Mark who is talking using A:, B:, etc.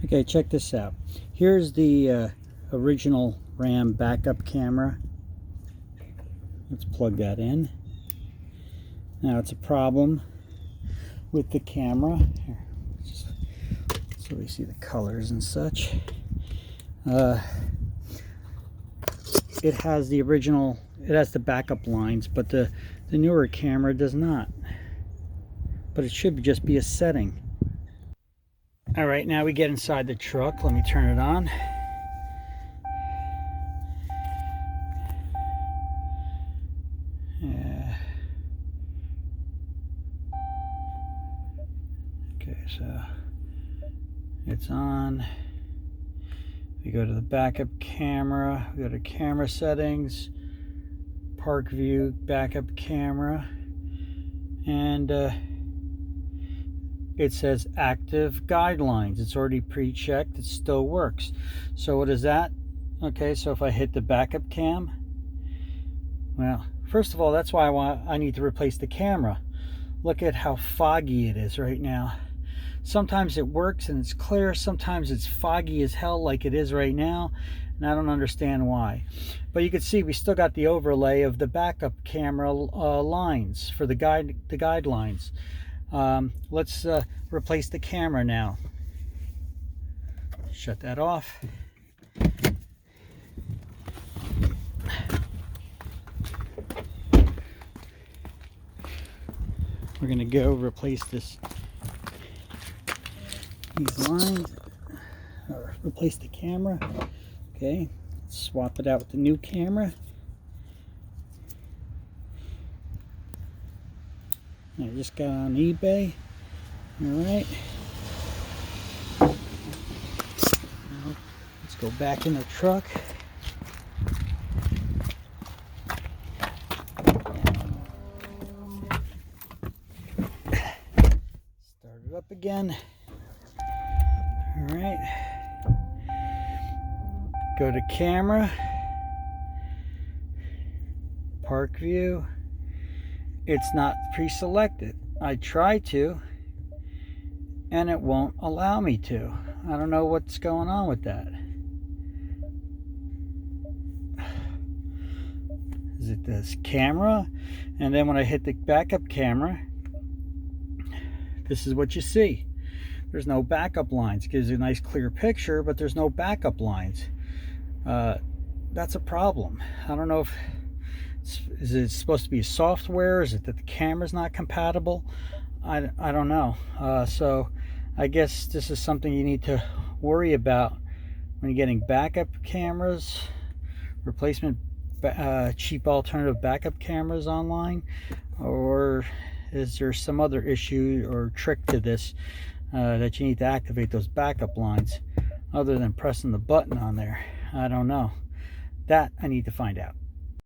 A: Okay, check this out. Here's the original RAM backup camera. Let's plug that in. Now it's a problem with the camera. Here, so we see the colors and such. It has the original, it has the backup lines, but the newer camera does not. But it should just be a setting. All right, now we get inside the truck. Let me turn it on. Okay, so it's on. We go to the backup camera, we go to camera settings, park view, backup camera, and it says active guidelines. It's already pre-checked, it still works. So what is that? Okay, so if I hit the backup cam, well, first of all, that's why I need to replace the camera. Look at how foggy it is right now. Sometimes it works and it's clear, sometimes it's foggy as hell like it is right now, and I don't understand why. But you can see we still got the overlay of the backup camera lines for the guidelines. Let's replace the camera now. Shut that off. We're gonna go replace these lines, or replace the camera. Okay, let's swap it out with the new camera. I just got on eBay. All right, now let's go back in the truck. Start it up again. All right, go to camera, park view. It's not pre-selected. I try to, and it won't allow me to. I don't know what's going on with that. Is it this camera? And then when I hit the backup camera, this is what you see. There's no backup lines. It gives you a nice clear picture, but there's no backup lines. That's a problem. I don't know if is it supposed to be software? Is it that the camera's not compatible? I don't know. So I guess this is something you need to worry about when you're getting backup cameras, replacement cheap alternative backup cameras online. Or is there some other issue or trick to this that you need to activate those backup lines other than pressing the button on there? I don't know. That I need to find out.